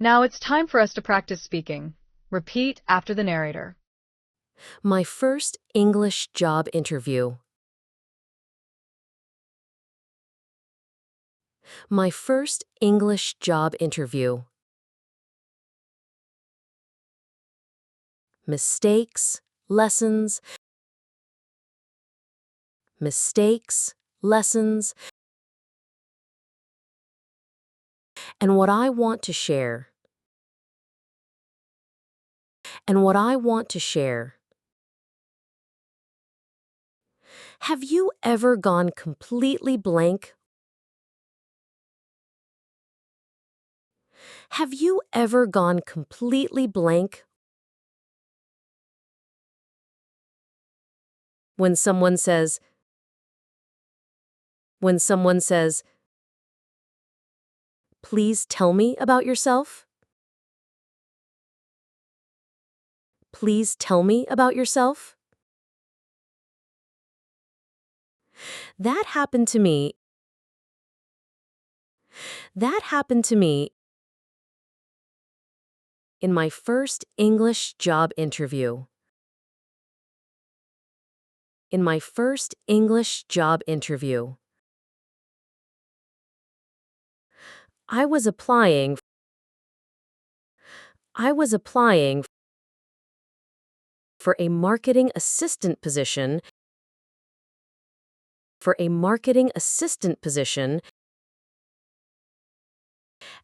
Now it's time for us to practice speaking. Repeat after the narrator. My first English job interview. My first English job interview. Mistakes, lessons, mistakes, lessons, and what I want to share. And what I want to share. Have you ever gone completely blank? Have you ever gone completely blank? When someone says, please tell me about yourself? Please tell me about yourself? That happened to me. That happened to me in my first English job interview. In my first English job interview. I was applying for a marketing assistant position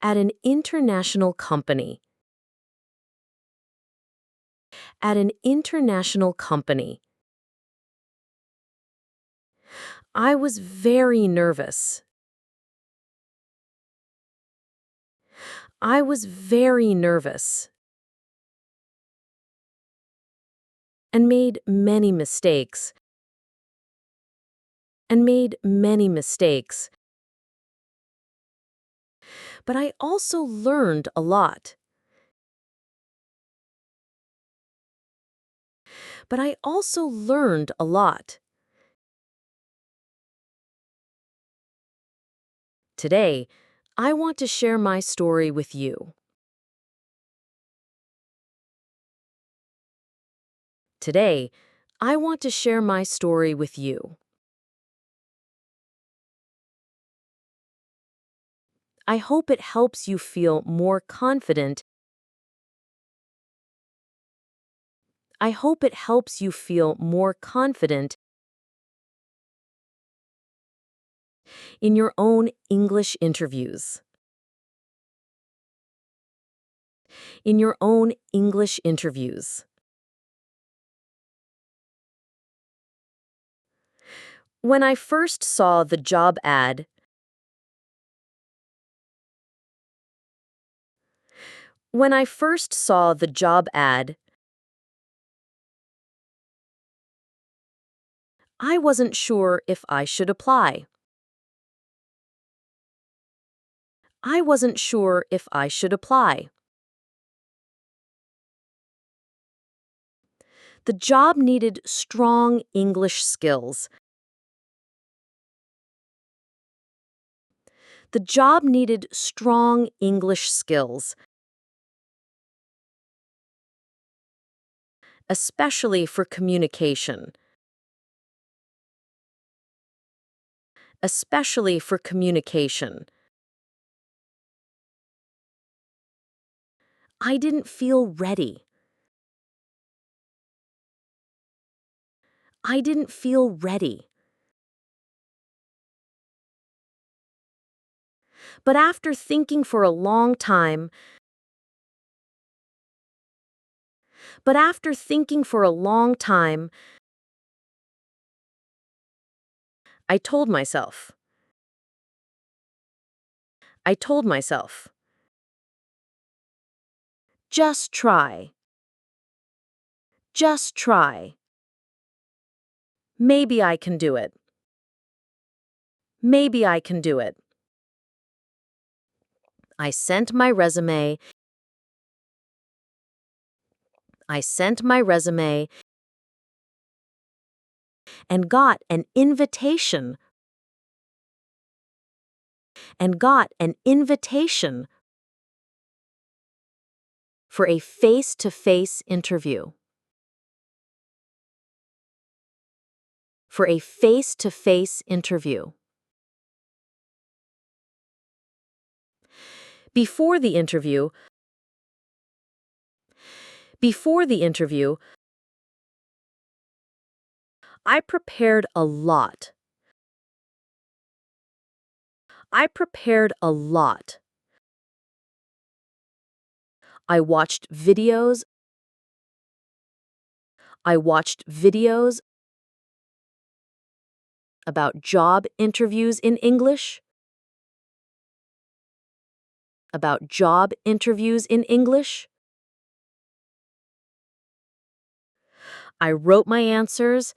at an international company. At an international company. I was very nervous. I was very nervous. And made many mistakes. But I also learned a lot. Today, I want to share my story with you. Today, I want to share my story with you. I hope it helps you feel more confident. I hope it helps you feel more confident in your own English interviews. In your own English interviews. When I first saw the job ad, I wasn't sure if I should apply. I wasn't sure if I should apply. The job needed strong English skills. The job needed strong English skills. Especially for communication. Especially for communication. I didn't feel ready. I didn't feel ready. But after thinking for a long time, I told myself, just try. Just try. Maybe I can do it. Maybe I can do it. I sent my resume. And got an invitation. For a face-to-face interview. For a face-to-face interview. Before the interview. Before the interview, I prepared a lot. I prepared a lot. I watched videos. I watched videos about job interviews in English. About job interviews in English. I wrote my answers.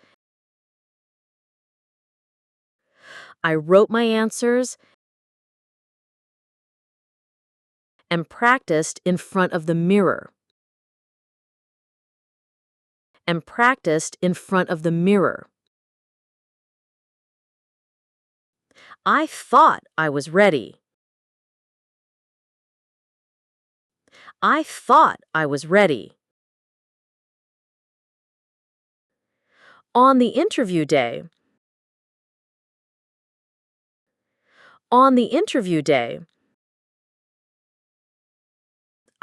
I wrote my answers and practiced in front of the mirror. And practiced in front of the mirror. I thought I was ready. I thought I was ready. On the interview day. On the interview day,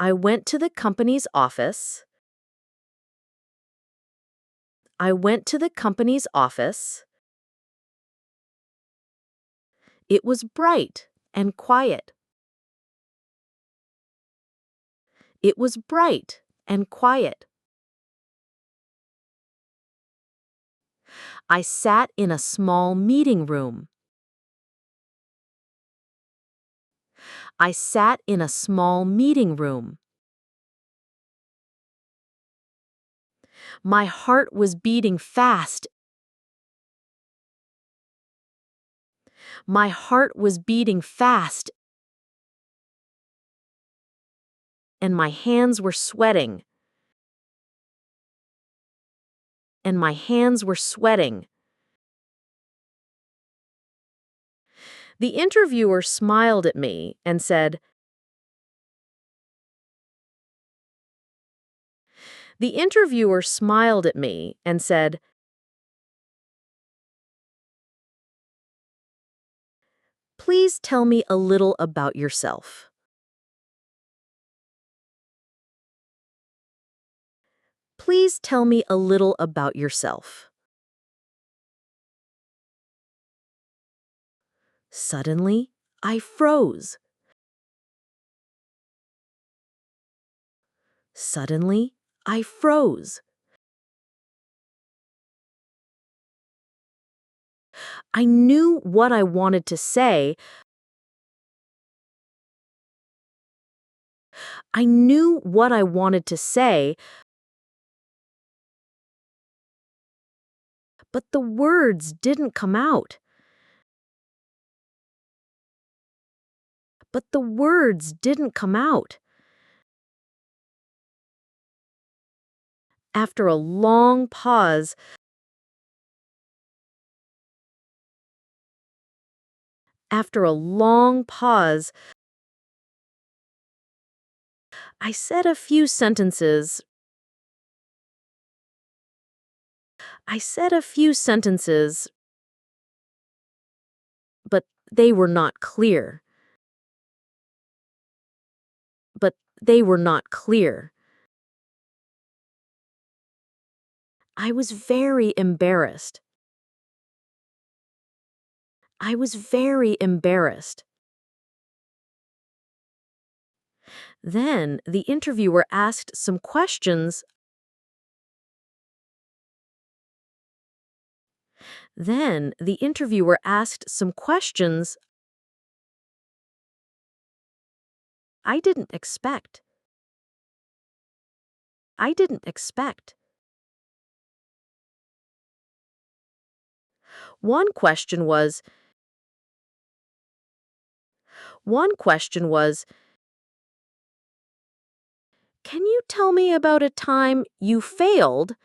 I went to the company's office. I went to the company's office. It was bright and quiet. It was bright and quiet. I sat in a small meeting room. I sat in a small meeting room. My heart was beating fast. My heart was beating fast. And my hands were sweating. And my hands were sweating. The interviewer smiled at me and said, The interviewer smiled at me and said, Please tell me a little about yourself. Please tell me a little about yourself. Suddenly, I froze. Suddenly, I froze. I knew what I wanted to say. I knew what I wanted to say, but the words didn't come out. But the words didn't come out. After a long pause, after a long pause, I said a few sentences. I said a few sentences, but they were not clear. But they were not clear. I was very embarrassed. I was very embarrassed. Then the interviewer asked some questions. Then the interviewer asked some questions I didn't expect. I didn't expect. One question was, Can you tell me about a time you failed?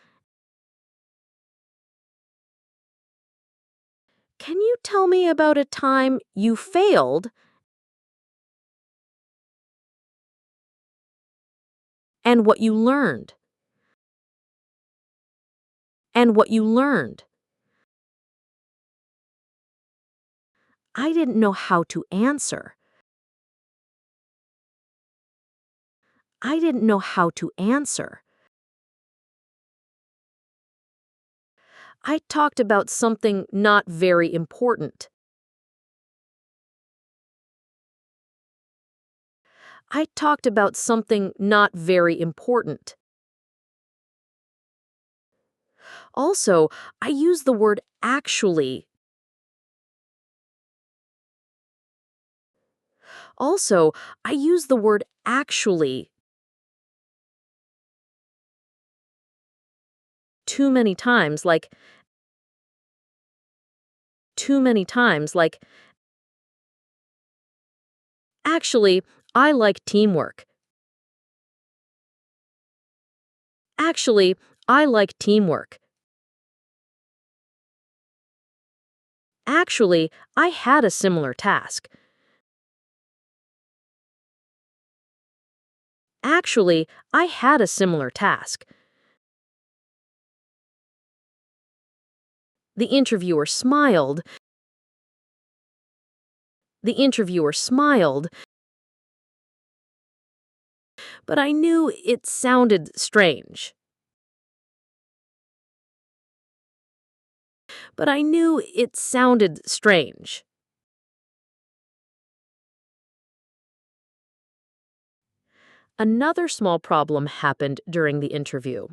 Can you tell me about a time you failed? And what you learned. And what you learned. I didn't know how to answer. I didn't know how to answer. I talked about something not very important. I talked about something not very important. Also, I use the word actually. Also, I use the word actually too many times, like too many times, like actually, I like teamwork. Actually, I like teamwork. Actually, I had a similar task. Actually, I had a similar task. The interviewer smiled. The interviewer smiled, but I knew it sounded strange. But I knew it sounded strange. Another small problem happened during the interview.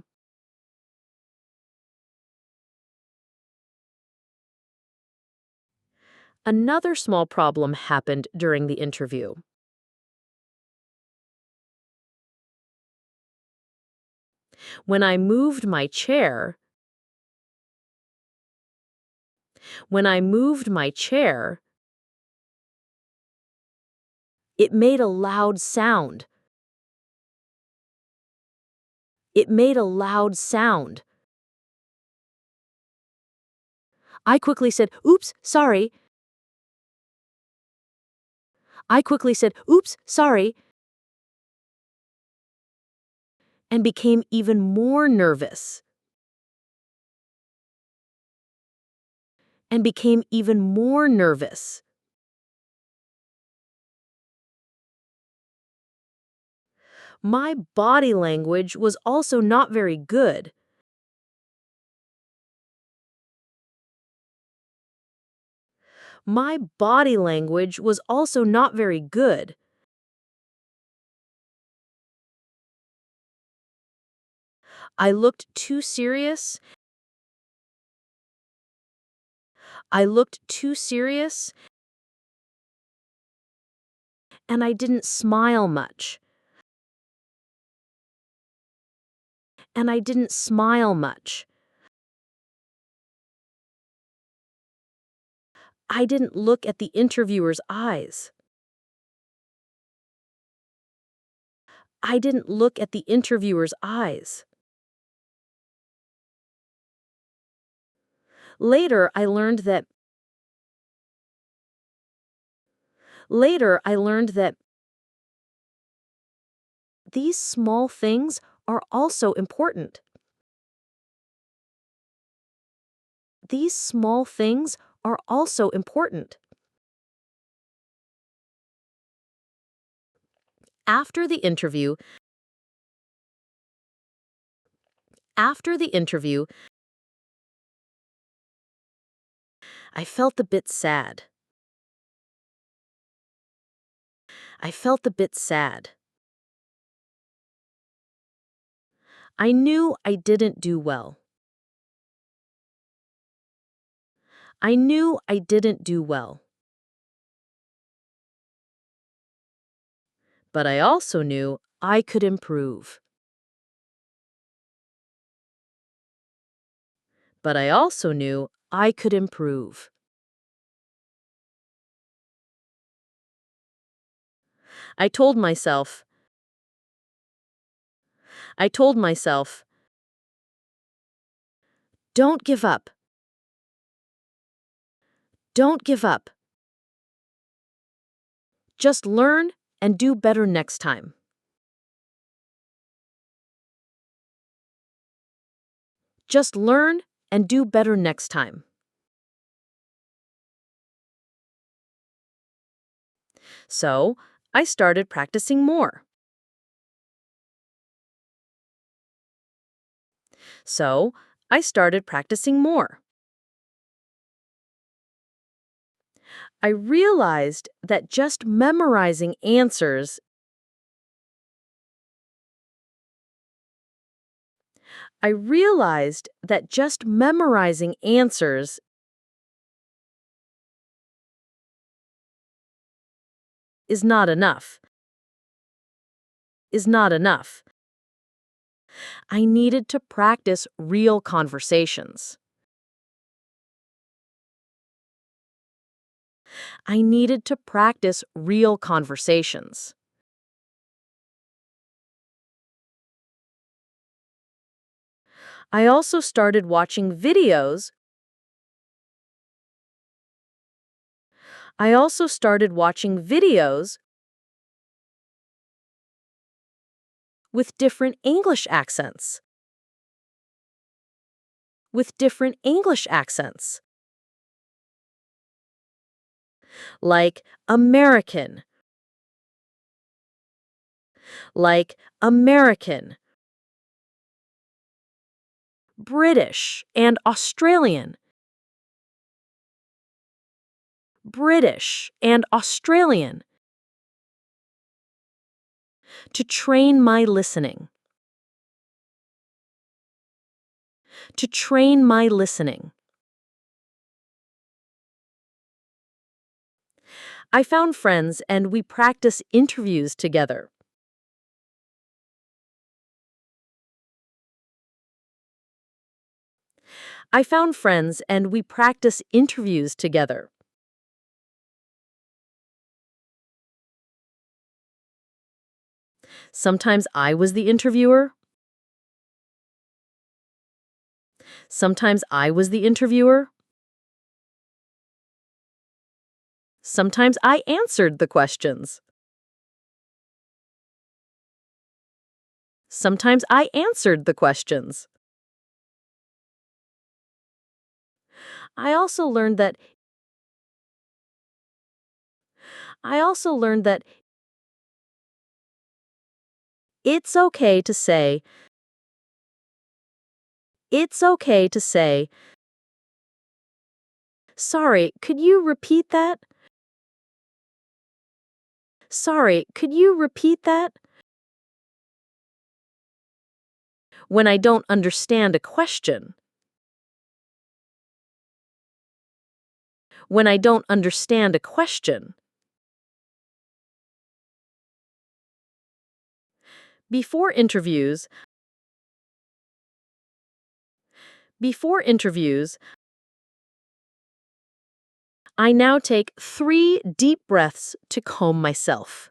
Another small problem happened during the interview. When I moved my chair, when I moved my chair, it made a loud sound. It made a loud sound. I quickly said, "Oops, sorry." I quickly said, "Oops, sorry," and became even more nervous. And became even more nervous. My body language was also not very good. My body language was also not very good. I looked too serious. I looked too serious. And I didn't smile much. And I didn't smile much. I didn't look at the interviewer's eyes. I didn't look at the interviewer's eyes. Later, I learned that these small things are also important. These small things are also important. After the interview, after the interview, I felt a bit sad. I felt a bit sad. I knew I didn't do well. I knew I didn't do well. But I also knew I could improve. But I also knew I could improve. I told myself, I told myself, don't give up. Don't give up. Just learn and do better next time. Just learn and do better next time. So, I started practicing more. So, I started practicing more. I realized that just memorizing answers I realized that just memorizing answers is not enough. Is not enough. I needed to practice real conversations. I needed to practice real conversations. I also started watching videos. I also started watching videos with different English accents. With different English accents. Like American. Like American. British and Australian. British and Australian. To train my listening. To train my listening. I found friends and we practice interviews together. I found friends and we practice interviews together. Sometimes I was the interviewer. Sometimes I was the interviewer. Sometimes I answered the questions. Sometimes I answered the questions. I also learned that I also learned that it's okay to say it's okay to say sorry, could you repeat that? Sorry, could you repeat that? When I don't understand a question. When I don't understand a question. Before interviews, before interviews, I now take 3 deep breaths to calm myself.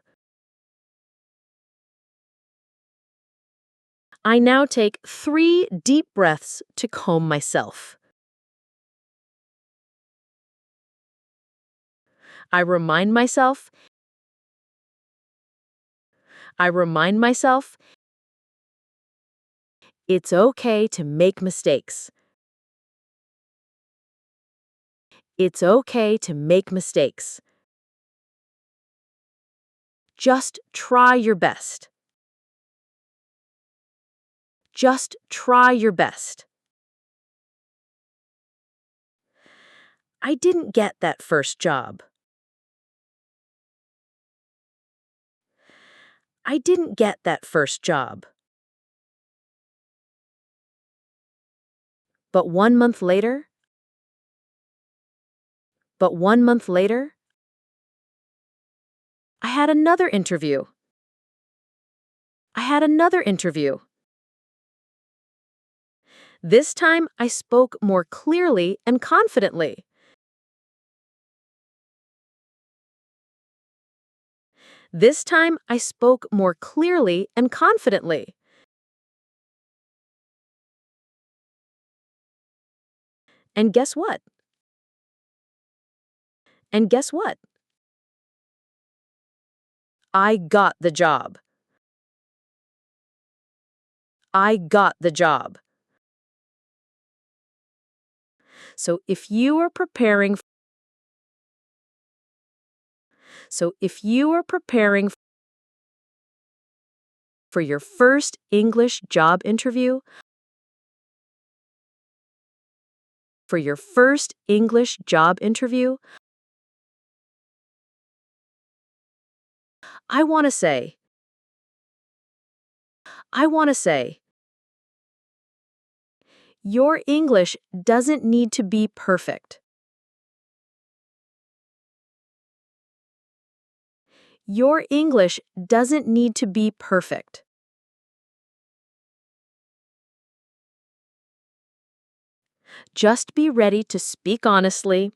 I now take 3 deep breaths to calm myself. I remind myself. I remind myself. It's okay to make mistakes. It's okay to make mistakes. Just try your best. Just try your best. I didn't get that first job. I didn't get that first job. But 1 month later, but 1 month later, I had another interview. I had another interview. This time I spoke more clearly and confidently. This time I spoke more clearly and confidently. And guess what? And guess what? I got the job. I got the job. So if you are preparing for your first English job interview, I want to say, your English doesn't need to be perfect. Your English doesn't need to be perfect. Just be ready to speak honestly.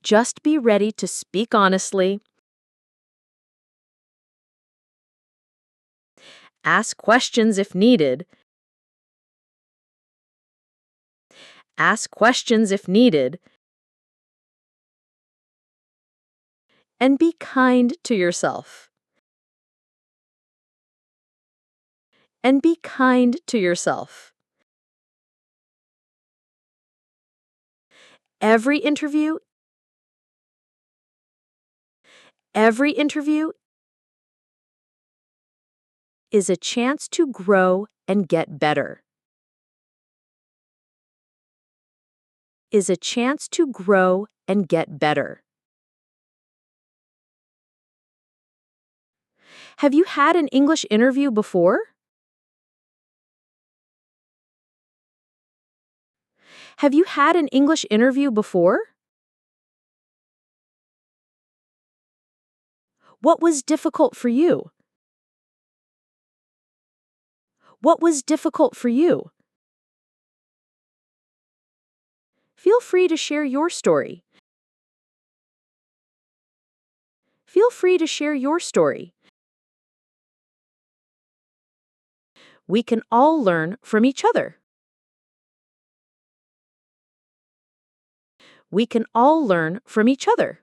Just be ready to speak honestly. Ask questions if needed. Ask questions if needed. And be kind to yourself. And be kind to yourself. Every interview is a chance to grow and get better. Is a chance to grow and get better. Have you had an English interview before? Have you had an English interview before? What was difficult for you? What was difficult for you? Feel free to share your story. Feel free to share your story. We can all learn from each other. We can all learn from each other.